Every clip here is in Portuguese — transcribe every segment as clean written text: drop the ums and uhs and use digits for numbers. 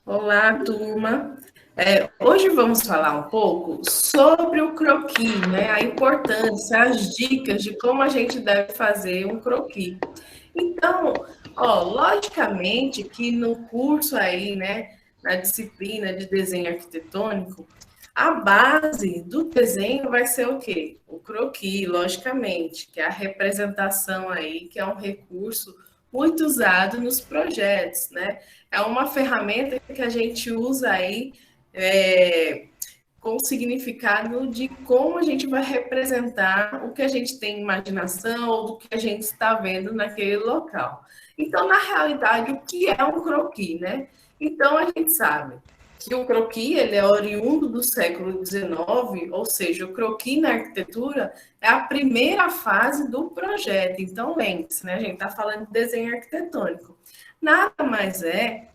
Olá, turma. Hoje vamos falar um pouco sobre o croquis, né? A importância, as dicas de como a gente deve fazer um croquis. Então, logicamente que no curso aí, né, na disciplina de desenho arquitetônico, a base do desenho vai ser o quê? O croquis, logicamente, que é a representação aí, que é um recurso muito usado nos projetos, né? É uma ferramenta que a gente usa aí é, com o significado de como a gente vai representar o que a gente tem em imaginação ou do que a gente está vendo naquele local. Então, na realidade, o que é um croquis, né? Então, a gente sabe que o croquis ele é oriundo do século XIX, ou seja, o croquis na arquitetura é a primeira fase do projeto. Então, lembre-se, né? A gente está falando de desenho arquitetônico. Nada mais é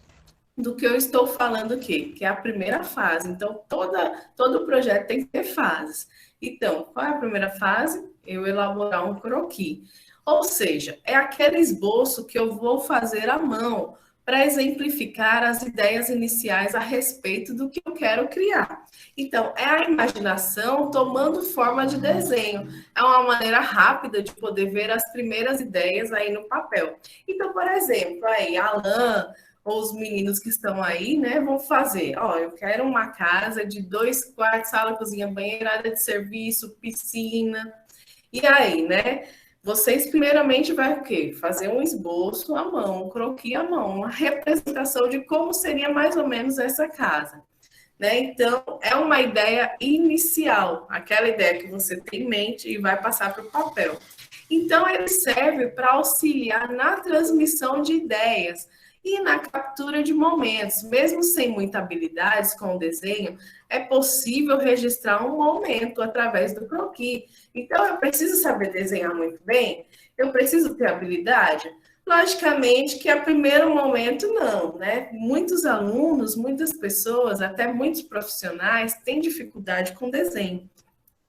do que eu estou falando aqui, que é a primeira fase. Então, todo projeto tem que ter fases. Então, qual é a primeira fase? Eu elaborar um croquis. Ou seja, é aquele esboço que eu vou fazer à mão para exemplificar as ideias iniciais a respeito do que eu quero criar. Então, é a imaginação tomando forma de desenho. É uma maneira rápida de poder ver as primeiras ideias aí no papel. Então, por exemplo, aí, Alan ou os meninos que estão aí, né, vão fazer. Eu quero uma casa de 2 quartos, sala, cozinha, banheiro, área de serviço, piscina. E aí, né? Vocês primeiramente vai o quê? Fazer um esboço à mão, um croquis à mão, uma representação de como seria mais ou menos essa casa. Né? Então, é uma ideia inicial, aquela ideia que você tem em mente e vai passar para o papel. Então, ele serve para auxiliar na transmissão de ideias e na captura de momentos. Mesmo sem muita habilidade com o desenho, é possível registrar um momento através do croquis. Então, eu preciso saber desenhar muito bem? Eu preciso ter habilidade? Logicamente que a primeiro momento não, né? Muitos alunos, muitas pessoas, até muitos profissionais têm dificuldade com desenho.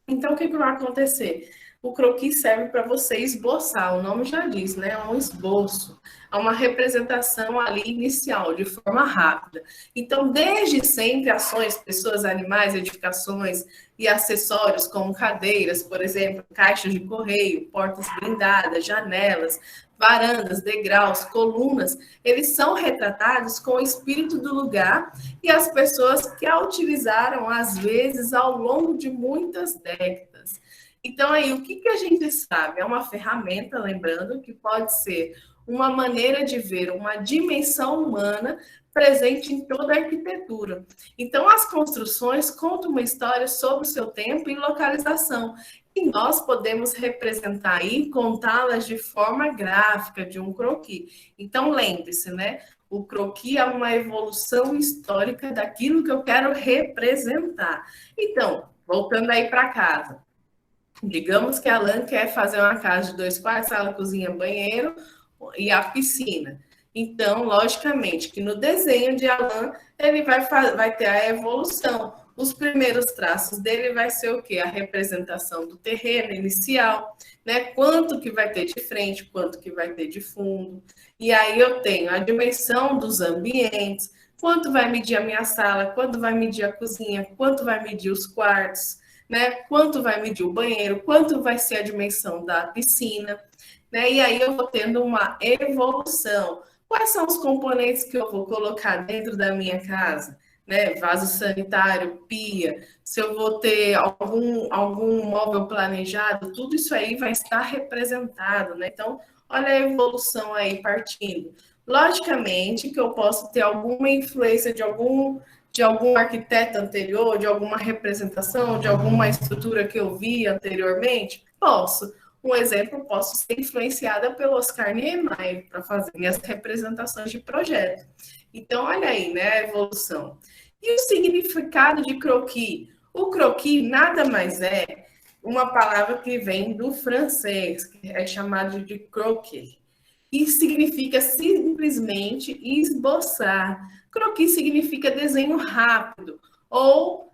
Então, o que vai acontecer? O croquis serve para você esboçar, o nome já diz, né? É um esboço, é uma representação ali inicial, de forma rápida. Então, desde sempre, ações, pessoas, animais, edificações e acessórios, como cadeiras, por exemplo, caixas de correio, portas blindadas, janelas, varandas, degraus, colunas, eles são retratados com o espírito do lugar e as pessoas que a utilizaram, às vezes, ao longo de muitas décadas. Então, aí, o que a gente sabe? É uma ferramenta, lembrando, que pode ser uma maneira de ver uma dimensão humana presente em toda a arquitetura. Então, as construções contam uma história sobre o seu tempo e localização. E nós podemos representar aí, contá-las de forma gráfica, de um croquis. Então, lembre-se, né? O croquis é uma evolução histórica daquilo que eu quero representar. Então, voltando aí para casa. Digamos que a Alan quer fazer uma casa de 2 quartos, sala, cozinha, banheiro e a piscina. Então, logicamente, que no desenho de Alan, ele vai ter a evolução. Os primeiros traços dele vai ser o quê? A representação do terreno inicial, né? Quanto que vai ter de frente, quanto que vai ter de fundo. E aí eu tenho a dimensão dos ambientes, quanto vai medir a minha sala, quanto vai medir a cozinha, quanto vai medir os quartos, né? Quanto vai medir o banheiro, quanto vai ser a dimensão da piscina, né? E aí eu vou tendo uma evolução. Quais são os componentes que eu vou colocar dentro da minha casa? Né? Vaso sanitário, pia, se eu vou ter algum móvel planejado, tudo isso aí vai estar representado, né? Então, olha a evolução aí partindo. Logicamente que eu posso ter alguma influência de algum arquiteto anterior, de alguma representação, de alguma estrutura que eu vi anteriormente? Posso. Um exemplo, posso ser influenciada pelo Oscar Niemeyer para fazer minhas representações de projeto. Então, olha aí, né, a evolução. E o significado de croquis? O croquis nada mais é uma palavra que vem do francês, que é chamado de croquis, e significa simplesmente esboçar. Croquis significa desenho rápido ou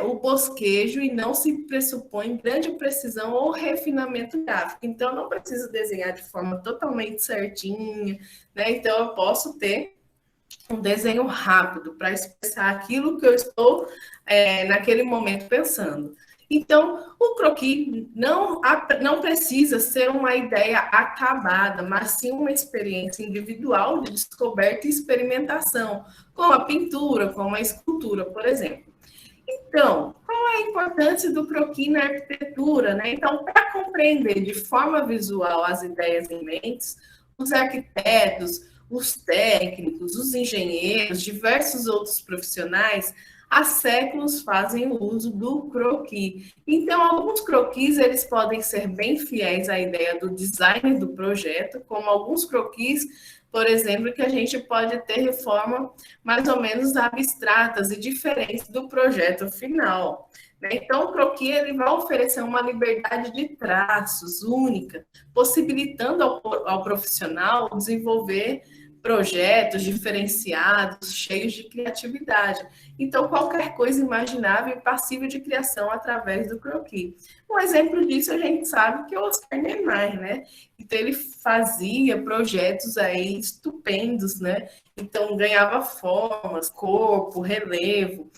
o bosquejo e não se pressupõe grande precisão ou refinamento gráfico. Então, não preciso desenhar de forma totalmente certinha, né? Então, eu posso ter um desenho rápido para expressar aquilo que eu estou naquele momento pensando. Então, o croquis não precisa ser uma ideia acabada, mas sim uma experiência individual de descoberta e experimentação, como a pintura, como a escultura, por exemplo. Então, qual é a importância do croquis na arquitetura, né? Então, para compreender de forma visual as ideias em mente, os arquitetos, os técnicos, os engenheiros, diversos outros profissionais, há séculos fazem o uso do croquis. Então, alguns croquis eles podem ser bem fiéis à ideia do design do projeto, como alguns croquis, por exemplo, que a gente pode ter reforma mais ou menos abstratas e diferentes do projeto final. Então, o croquis ele vai oferecer uma liberdade de traços única, possibilitando ao profissional desenvolver projetos diferenciados, cheios de criatividade. Então, qualquer coisa imaginável e passível de criação através do croquis. Um exemplo disso a gente sabe que é o Oscar Niemeyer, né? Então, ele fazia projetos aí estupendos, né? Então, ganhava formas, corpo, relevo,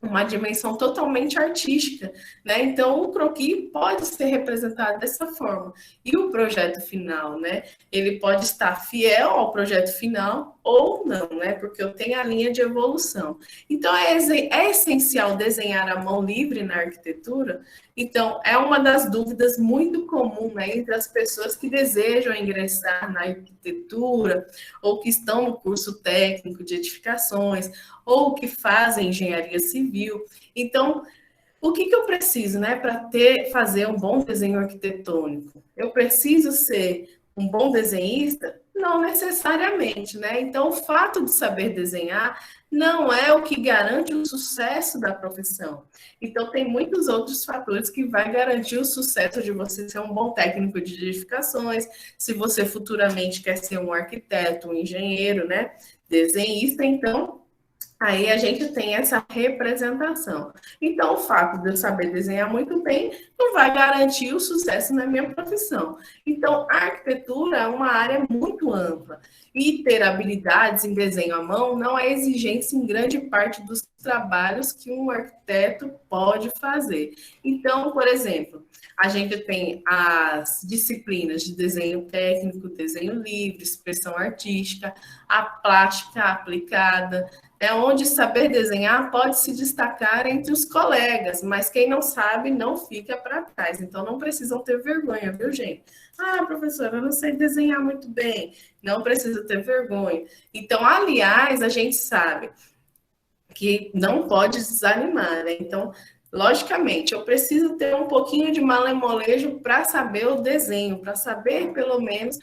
uma dimensão totalmente artística, né? Então, o croquis pode ser representado dessa forma. E o projeto final, né? Ele pode estar fiel ao projeto final ou não, né? Porque eu tenho a linha de evolução. Então, é essencial desenhar à mão livre na arquitetura. Então, é uma das dúvidas muito comum, né, entre as pessoas que desejam ingressar na arquitetura ou que estão no curso técnico de edificações ou que fazem engenharia civil. Então, o que eu preciso, né, para fazer um bom desenho arquitetônico? Eu preciso ser um bom desenhista? Não necessariamente, né? Então, o fato de saber desenhar não é o que garante o sucesso da profissão. Então, tem muitos outros fatores que vai garantir o sucesso de você ser um bom técnico de edificações, se você futuramente quer ser um arquiteto, um engenheiro, né, desenhista, então aí a gente tem essa representação. Então, o fato de eu saber desenhar muito bem não vai garantir o sucesso na minha profissão. Então, a arquitetura é uma área muito ampla. E ter habilidades em desenho à mão não é exigência em grande parte dos trabalhos que um arquiteto pode fazer. Então, por exemplo, a gente tem as disciplinas de desenho técnico, desenho livre, expressão artística, a plástica aplicada, é onde saber desenhar pode se destacar entre os colegas, mas quem não sabe não fica para trás. Então não precisam ter vergonha, viu, gente? Ah, professora, eu não sei desenhar muito bem. Não precisa ter vergonha. Então, aliás, a gente sabe que não pode desanimar, né? Então, logicamente, eu preciso ter um pouquinho de malemolejo para saber o desenho, para saber pelo menos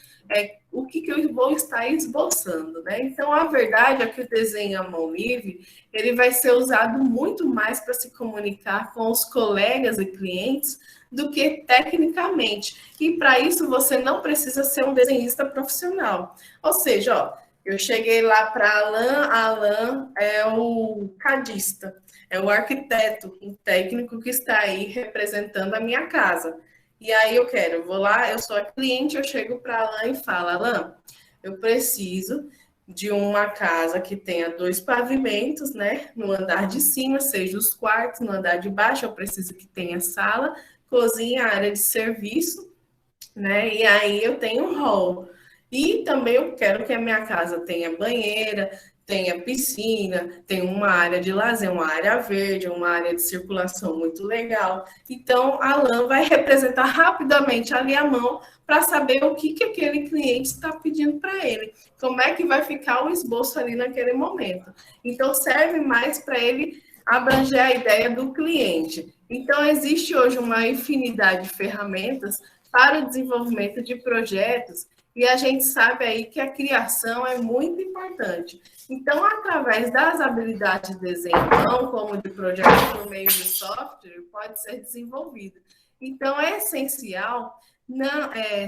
o que eu vou estar esboçando, né? Então, a verdade é que o desenho à mão livre, ele vai ser usado muito mais para se comunicar com os colegas e clientes do que tecnicamente. E para isso você não precisa ser um desenhista profissional. Ou seja, ó, eu cheguei lá para Alan é o cadista, é o arquiteto, um técnico que está aí representando a minha casa. E aí eu vou lá, eu sou a cliente, eu chego para Alan e falo, Alan, eu preciso de uma casa que tenha 2 pavimentos, né? No andar de cima, seja os quartos, no andar de baixo, eu preciso que tenha sala, cozinha, área de serviço, né? E aí eu tenho um hall. E também eu quero que a minha casa tenha banheira, tenha piscina, tenha uma área de lazer, uma área verde, uma área de circulação muito legal. Então, a Alan vai representar rapidamente ali a mão para saber o que aquele cliente está pedindo para ele, como é que vai ficar o esboço ali naquele momento. Então, serve mais para ele abranger a ideia do cliente. Então, existe hoje uma infinidade de ferramentas para o desenvolvimento de projetos e a gente sabe aí que a criação é muito importante. Então, através das habilidades de desenho, não como de projetos por meio de software, pode ser desenvolvido. Então, é essencial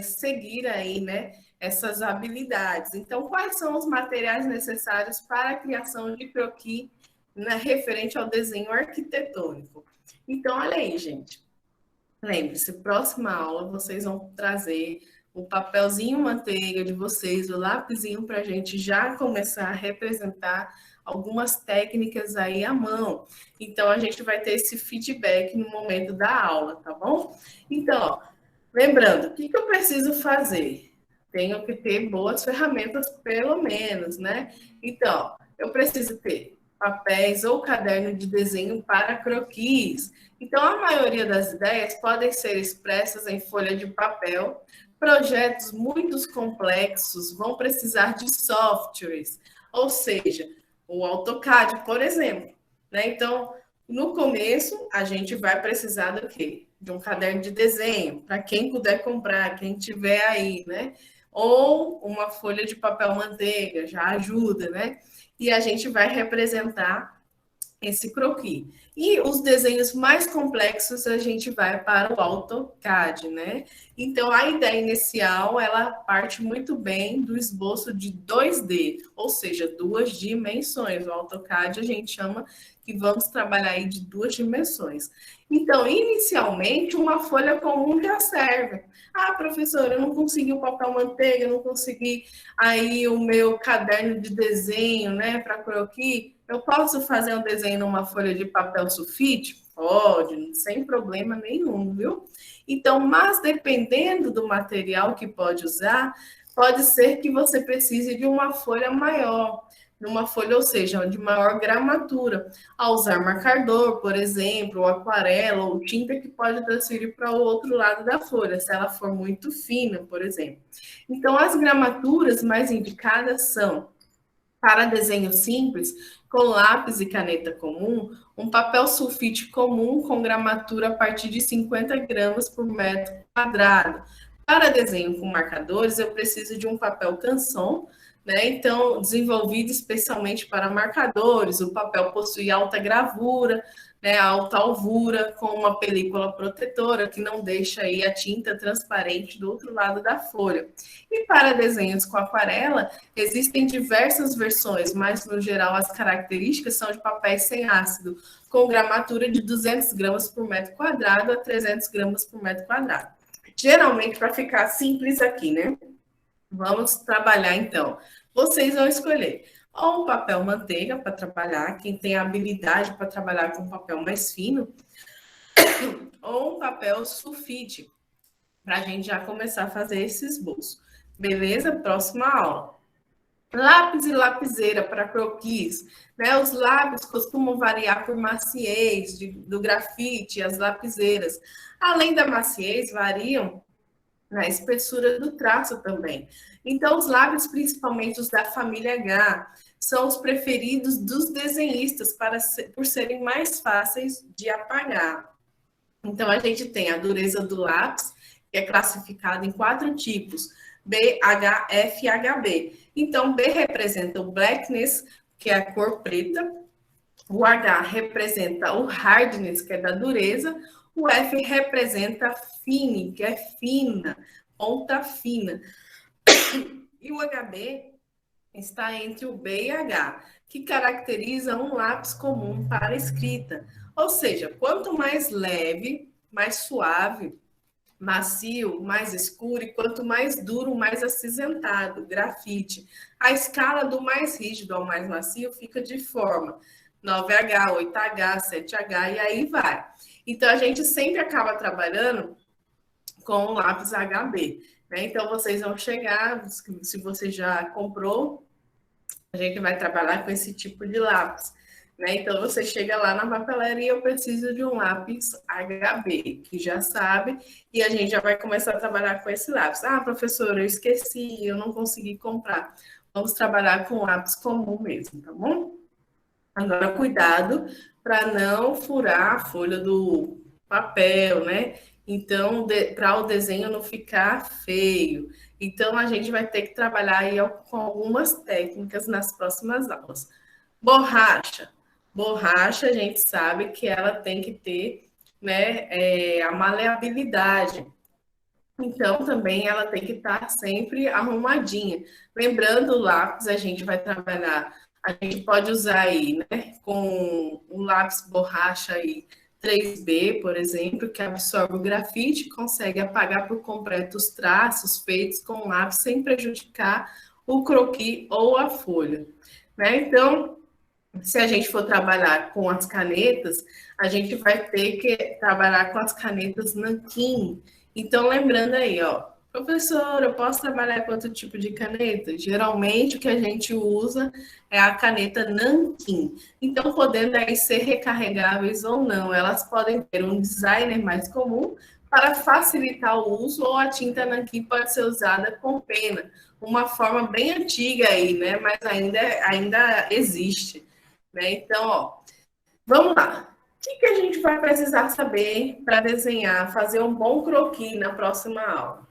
seguir aí, né, essas habilidades. Então, quais são os materiais necessários para a criação de croquis, né, referente ao desenho arquitetônico? Então, olha aí, gente. Lembre-se, próxima aula vocês vão trazer o papelzinho manteiga de vocês, o lapisinho para a gente já começar a representar algumas técnicas aí à mão. Então, a gente vai ter esse feedback no momento da aula, tá bom? Então, ó, lembrando, o que eu preciso fazer? Tenho que ter boas ferramentas, pelo menos, né? Então, eu preciso ter papéis ou caderno de desenho para croquis. Então, a maioria das ideias podem ser expressas em folha de papel. Projetos muito complexos vão precisar de softwares, ou seja, o AutoCAD, por exemplo, né? Então, no começo, a gente vai precisar do quê? De um caderno de desenho, para quem puder comprar, quem tiver aí, né? Ou uma folha de papel manteiga, já ajuda, né? E a gente vai representar esse croquis. E os desenhos mais complexos a gente vai para o AutoCAD, né? Então a ideia inicial ela parte muito bem do esboço de 2D, ou seja, duas dimensões. O AutoCAD a gente chama que vamos trabalhar aí de duas dimensões. Então, inicialmente, uma folha comum já serve. Ah, professora, eu não consegui o papel manteiga, eu não consegui aí o meu caderno de desenho, né, para croquis. Eu posso fazer um desenho numa folha de papel sulfite? Pode, sem problema nenhum, viu? Então, mas dependendo do material que pode usar, pode ser que você precise de uma folha maior, numa folha, ou seja, de maior gramatura, ao usar marcador, por exemplo, ou aquarela, ou tinta que pode transferir para o outro lado da folha, se ela for muito fina, por exemplo. Então, as gramaturas mais indicadas são para desenho simples, com lápis e caneta comum, um papel sulfite comum com gramatura a partir de 50 gramas por metro quadrado. Para desenho com marcadores, eu preciso de um papel canson, né? Então, desenvolvido especialmente para marcadores, o papel possui alta gravura, né, alta alvura, com uma película protetora que não deixa aí a tinta transparente do outro lado da folha. E para desenhos com aquarela, existem diversas versões, mas no geral as características são de papéis sem ácido, com gramatura de 200 gramas por metro quadrado a 300 gramas por metro quadrado. Geralmente, para ficar simples aqui, né? Vamos trabalhar então. Vocês vão escolher ou um papel manteiga para trabalhar, quem tem habilidade para trabalhar com papel mais fino, ou um papel sulfite, para a gente já começar a fazer esse esboço. Beleza? Próxima aula. Lápis e lapiseira para croquis, né? Os lápis costumam variar por maciez do grafite, as lapiseiras. Além da maciez, variam na espessura do traço também. Então, os lápis, principalmente os da família H, são os preferidos dos desenhistas por serem mais fáceis de apagar. Então, a gente tem a dureza do lápis, que é classificada em 4 tipos, B, H, F e HB. Então, B representa o blackness, que é a cor preta, o H representa o hardness, que é da dureza, o F representa fine, que é fina, ponta fina. E o HB está entre o B e H, que caracteriza um lápis comum para escrita. Ou seja, quanto mais leve, mais suave, macio, mais escuro, e quanto mais duro, mais acinzentado, grafite. A escala do mais rígido ao mais macio fica de forma 9H, 8H, 7H e aí vai. Então, a gente sempre acaba trabalhando com o lápis HB, né? Então, vocês vão chegar, se você já comprou, a gente vai trabalhar com esse tipo de lápis, né? Então, você chega lá na papelaria, eu preciso de um lápis HB, que já sabe, e a gente já vai começar a trabalhar com esse lápis. Ah, professora, eu esqueci, eu não consegui comprar. Vamos trabalhar com lápis comum mesmo, tá bom? Agora, cuidado para não furar a folha do papel, né? Então, para o desenho não ficar feio. Então, a gente vai ter que trabalhar aí com algumas técnicas nas próximas aulas. Borracha. Borracha, a gente sabe que ela tem que ter, né, a maleabilidade. Então, também ela tem que estar sempre arrumadinha. Lembrando, o lápis, a gente vai trabalhar, a gente pode usar aí, né, com um lápis borracha aí 3B, por exemplo, que absorve o grafite e consegue apagar por completo os traços feitos com lápis sem prejudicar o croquis ou a folha, né? Então, se a gente for trabalhar com as canetas, a gente vai ter que trabalhar com as canetas nanquim. Então, lembrando aí, ó, professor, eu posso trabalhar com outro tipo de caneta? Geralmente, o que a gente usa é a caneta nanquim. Então, podendo aí ser recarregáveis ou não, elas podem ter um designer mais comum para facilitar o uso, ou a tinta nanquim pode ser usada com pena, uma forma bem antiga aí, né? Mas ainda existe. Né? Então, ó, vamos lá. O que a gente vai precisar saber para desenhar, fazer um bom croquis na próxima aula?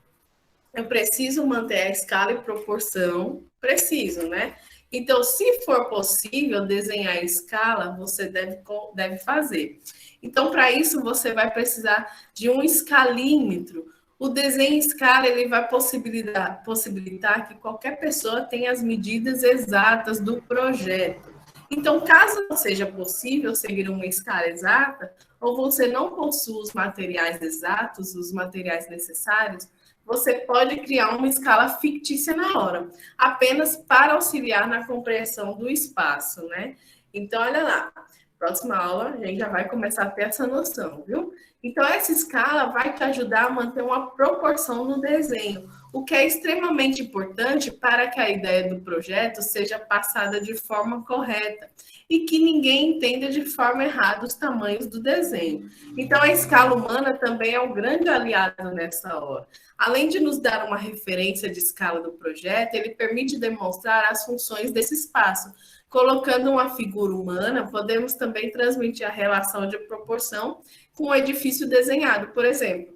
Eu preciso manter a escala e proporção, preciso, né? Então, se for possível desenhar a escala, você deve fazer. Então, para isso, você vai precisar de um escalímetro. O desenho em escala ele vai possibilitar que qualquer pessoa tenha as medidas exatas do projeto. Então, caso não seja possível seguir uma escala exata, ou você não possua os materiais exatos, os materiais necessários, você pode criar uma escala fictícia na hora, apenas para auxiliar na compreensão do espaço, né? Então, olha lá, próxima aula a gente já vai começar a ter essa noção, viu? Então, essa escala vai te ajudar a manter uma proporção no desenho, o que é extremamente importante para que a ideia do projeto seja passada de forma correta e que ninguém entenda de forma errada os tamanhos do desenho. Então, a escala humana também é um grande aliado nessa hora. Além de nos dar uma referência de escala do projeto, ele permite demonstrar as funções desse espaço. Colocando uma figura humana, podemos também transmitir a relação de proporção com o edifício desenhado. Por exemplo,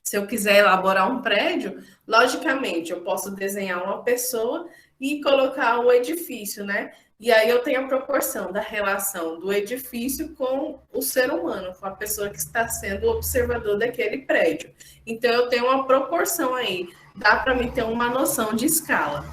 se eu quiser elaborar um prédio, logicamente, eu posso desenhar uma pessoa e colocar o edifício, né? E aí eu tenho a proporção da relação do edifício com o ser humano, com a pessoa que está sendo o observador daquele prédio. Então, eu tenho uma proporção aí. Dá para mim ter uma noção de escala.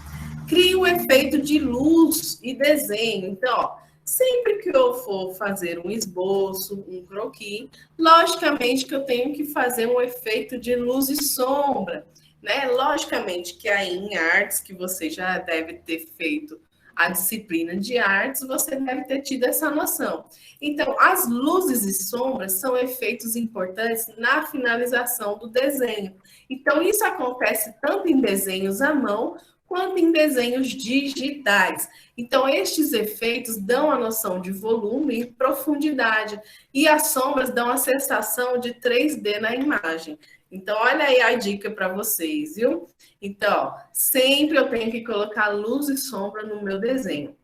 Cria o efeito de luz e desenho. Então, ó, sempre que eu for fazer um esboço, um croquis, logicamente que eu tenho que fazer um efeito de luz e sombra, né? Logicamente que aí em artes, que você já deve ter feito a disciplina de artes, você deve ter tido essa noção. Então, as luzes e sombras são efeitos importantes na finalização do desenho. Então, isso acontece tanto em desenhos à mão, quanto em desenhos digitais. Então, estes efeitos dão a noção de volume e profundidade, e as sombras dão a sensação de 3D na imagem. Então, olha aí a dica para vocês, viu? Então, sempre eu tenho que colocar luz e sombra no meu desenho.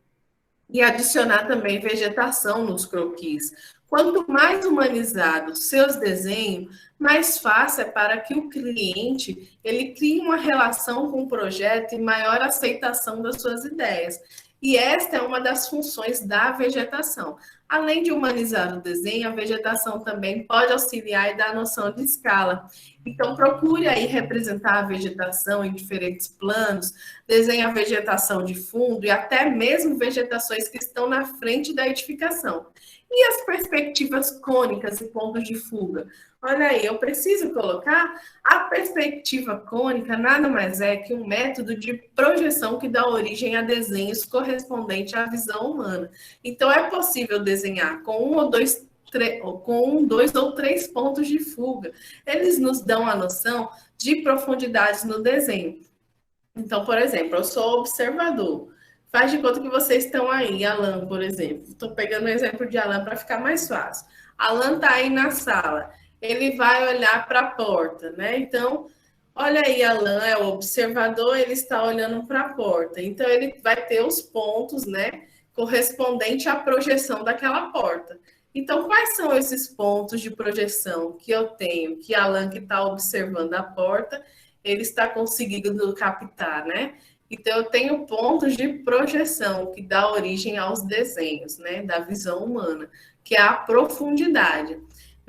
E adicionar também vegetação nos croquis. Quanto mais humanizado seus desenhos, mais fácil é para que o cliente ele crie uma relação com o projeto e maior aceitação das suas ideias. E esta é uma das funções da vegetação. Além de humanizar o desenho, a vegetação também pode auxiliar e dar noção de escala. Então, procure aí representar a vegetação em diferentes planos, desenhe a vegetação de fundo e até mesmo vegetações que estão na frente da edificação. E as perspectivas cônicas e pontos de fuga? Olha aí, eu preciso colocar a perspectiva cônica nada mais é que um método de projeção que dá origem a desenhos correspondente à visão humana. Então, é possível desenhar com dois ou três pontos de fuga. Eles nos dão a noção de profundidade no desenho. Então, por exemplo, eu sou observador. Faz de conta que vocês estão aí, Alan, por exemplo. Estou pegando o exemplo de Alan para ficar mais fácil. Alan está aí na sala. Ele vai olhar para a porta, né? Então, olha aí, Alan é o observador, ele está olhando para a porta. Então, ele vai ter os pontos, né? Correspondente à projeção daquela porta. Então, quais são esses pontos de projeção que eu tenho? Que Alan, que está observando a porta, ele está conseguindo captar, né? Então, eu tenho pontos de projeção que dá origem aos desenhos, né? Da visão humana, que é a profundidade.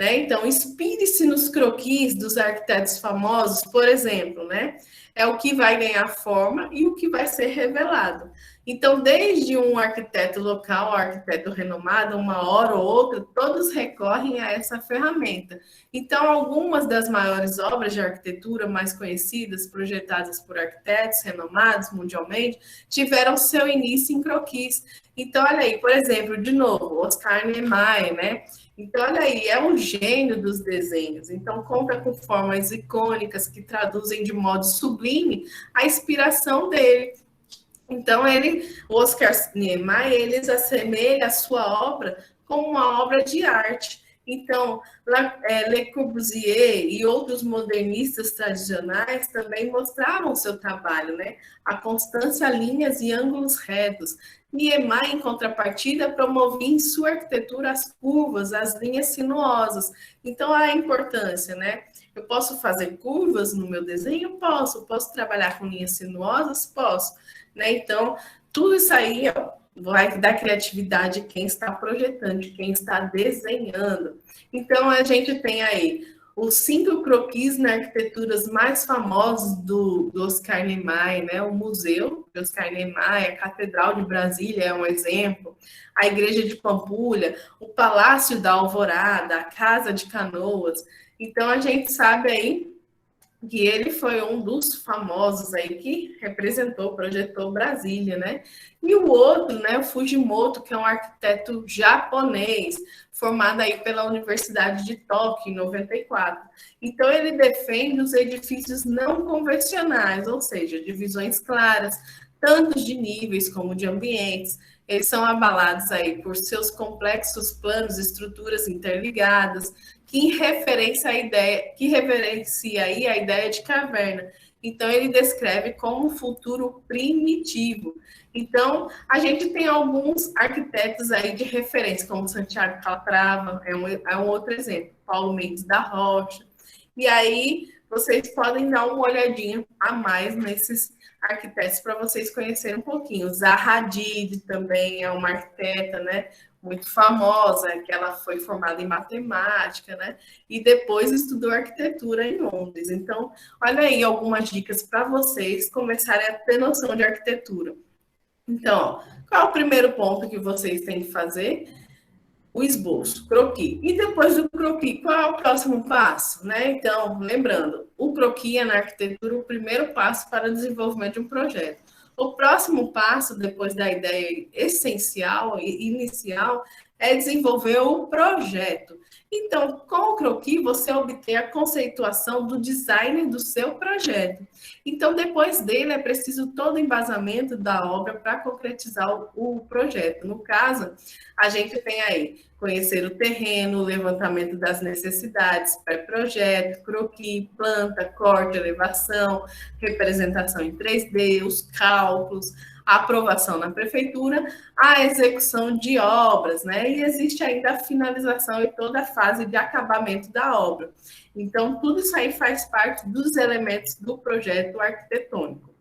né? Então, inspire-se nos croquis dos arquitetos famosos, por exemplo, né? É o que vai ganhar forma e o que vai ser revelado. Então, desde um arquiteto local, um arquiteto renomado, uma hora ou outra, todos recorrem a essa ferramenta. Então, algumas das maiores obras de arquitetura mais conhecidas, projetadas por arquitetos renomados mundialmente, tiveram seu início em croquis. Então, olha aí, por exemplo, de novo, Oscar Niemeyer, né? Então, olha aí, é um gênio dos desenhos. Então, conta com formas icônicas que traduzem de modo sublime a inspiração dele. Então, o Oscar Niemeyer, ele assemelha a sua obra como uma obra de arte. Então, Le Corbusier e outros modernistas tradicionais também mostravam seu trabalho, né? A constância, linhas e ângulos retos. Niemeyer, em contrapartida, promovia em sua arquitetura as curvas, as linhas sinuosas. Então, a importância, né? Eu posso fazer curvas no meu desenho? Posso. Posso trabalhar com linhas sinuosas? Posso. Né? Então, tudo isso aí vai dar criatividade de quem está projetando, de quem está desenhando. Então, a gente tem aí os 5 croquis na arquiteturas mais famosos do Oscar Niemeyer, né? O Museu de Oscar Niemeyer, a Catedral de Brasília é um exemplo, a Igreja de Pampulha, o Palácio da Alvorada, a Casa de Canoas. Então, a gente sabe aí que ele foi um dos famosos aí que representou, projetou Brasília, né? E o outro, né, o Fujimoto, que é um arquiteto japonês, formado aí pela Universidade de Tóquio, em 94. Então, ele defende os edifícios não convencionais, ou seja, divisões claras, tanto de níveis como de ambientes. Eles são abalados aí por seus complexos planos e estruturas interligadas, que referencia aí a ideia de caverna. Então, ele descreve como um futuro primitivo. Então, a gente tem alguns arquitetos aí de referência, como Santiago Calatrava, é um outro exemplo, Paulo Mendes da Rocha. E aí, vocês podem dar uma olhadinha a mais nesses arquitetos para vocês conhecerem um pouquinho. Zaha Hadid também é uma arquiteta, né? Muito famosa, que ela foi formada em matemática, né? E depois estudou arquitetura em Londres. Então, olha aí algumas dicas para vocês começarem a ter noção de arquitetura. Então, qual é o primeiro ponto que vocês têm que fazer? O esboço, croquis. E depois do croquis, qual é o próximo passo? Né? Então, lembrando, o croquis é na arquitetura o primeiro passo para o desenvolvimento de um projeto. O próximo passo, depois da ideia essencial e inicial, é desenvolver o projeto. Então, com o croquis, você obtém a conceituação do design do seu projeto. Então, depois dele, é preciso todo o embasamento da obra para concretizar o projeto. No caso, a gente tem aí conhecer o terreno, o levantamento das necessidades, pré-projeto, croquis, planta, corte, elevação, representação em 3D, os cálculos, a aprovação na prefeitura, a execução de obras, né? E existe ainda a finalização e toda a fase de acabamento da obra. Então, tudo isso aí faz parte dos elementos do projeto arquitetônico.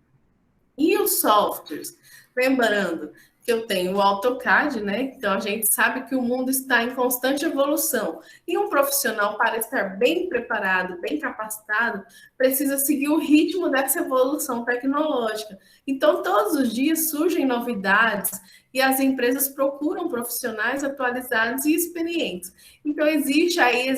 E os softwares? Lembrando que eu tenho o AutoCAD, né? Então a gente sabe que o mundo está em constante evolução. E um profissional, para estar bem preparado, bem capacitado, precisa seguir o ritmo dessa evolução tecnológica. Então, todos os dias surgem novidades e as empresas procuram profissionais atualizados e experientes. Então, existe aí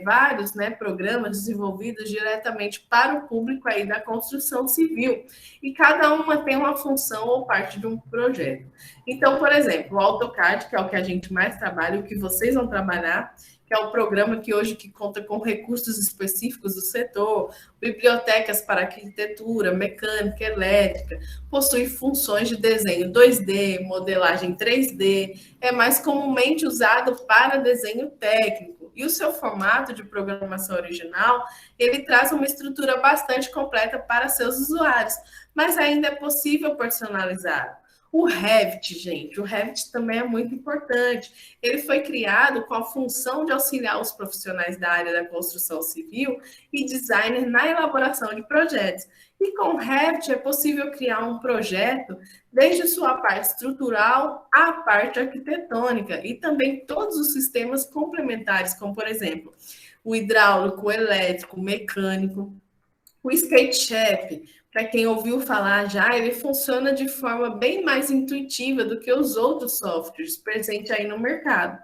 vários, né, programas desenvolvidos diretamente para o público aí da construção civil, e cada uma tem uma função ou parte de um projeto. Então, por exemplo, o AutoCAD, que é o que a gente mais trabalha, o que vocês vão trabalhar, que é o programa que hoje conta com recursos específicos do setor, bibliotecas para arquitetura, mecânica, elétrica, possui funções de desenho 2D, modelagem 3D, é mais comumente usado para desenho técnico. E o seu formato de programação original, ele traz uma estrutura bastante completa para seus usuários, mas ainda é possível personalizar. O Revit, gente, o Revit também é muito importante. Ele foi criado com a função de auxiliar os profissionais da área da construção civil e designer na elaboração de projetos. E com o Revit é possível criar um projeto desde sua parte estrutural à parte arquitetônica e também todos os sistemas complementares, como, por exemplo, o hidráulico, o elétrico, o mecânico. O SketchUp, para quem ouviu falar já, ele funciona de forma bem mais intuitiva do que os outros softwares presentes aí no mercado.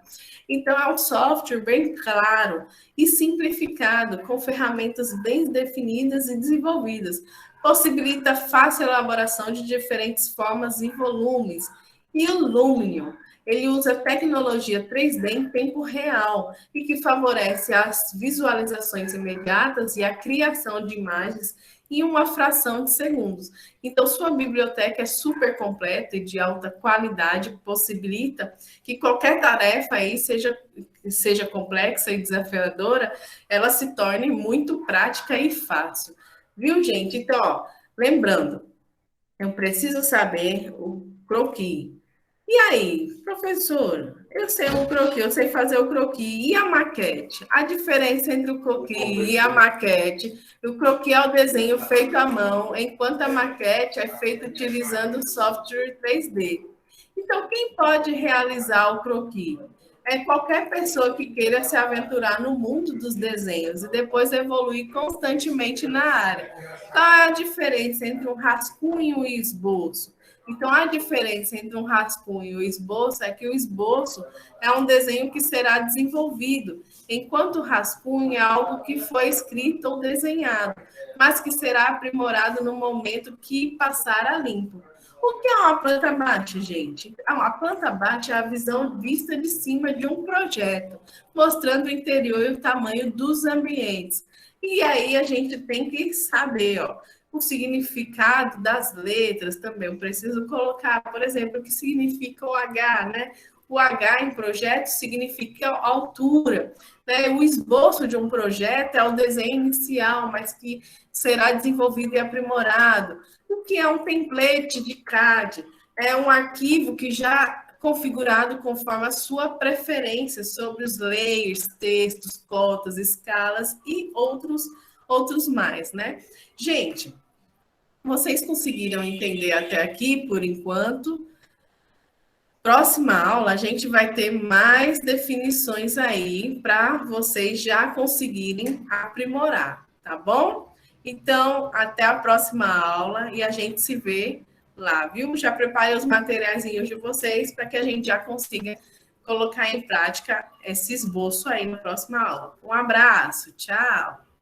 Então, é um software bem claro e simplificado, com ferramentas bem definidas e desenvolvidas. Possibilita fácil elaboração de diferentes formas e volumes. E o Lumion, ele usa tecnologia 3D em tempo real e que favorece as visualizações imediatas e a criação de imagens em uma fração de segundos. Então, sua biblioteca é super completa e de alta qualidade, possibilita que qualquer tarefa aí seja complexa e desafiadora, ela se torne muito prática e fácil. Viu, gente? Então, ó, lembrando, eu preciso saber o croquis. E aí, professor, eu sei o croquis, eu sei fazer o croquis e a maquete. A diferença entre o croquis e a maquete, o croquis é o desenho feito à mão, enquanto a maquete é feita utilizando o software 3D. Então, quem pode realizar o croquis? É qualquer pessoa que queira se aventurar no mundo dos desenhos e depois evoluir constantemente na área. Qual é a diferença entre um rascunho e esboço? Então, a diferença entre um rascunho e o esboço é que o esboço é um desenho que será desenvolvido, enquanto o rascunho é algo que foi escrito ou desenhado, mas que será aprimorado no momento que passar a limpo. O que é uma planta baixa, gente? A planta baixa é a visão vista de cima de um projeto, mostrando o interior e o tamanho dos ambientes. E aí a gente tem que saber, ó, o significado das letras também. Eu preciso colocar, por exemplo, o que significa o H, né? O H em projeto significa altura, né? O esboço de um projeto é o desenho inicial, mas que será desenvolvido e aprimorado. O que é um template de CAD? É um arquivo que já configurado conforme a sua preferência sobre os layers, textos, cotas, escalas e outros mais, né? Gente, vocês conseguiram entender até aqui por enquanto? Próxima aula a gente vai ter mais definições aí para vocês já conseguirem aprimorar, tá bom? Então, até a próxima aula e a gente se vê lá, viu? Já preparei os materiais de vocês para que a gente já consiga colocar em prática esse esboço aí na próxima aula. Um abraço, tchau!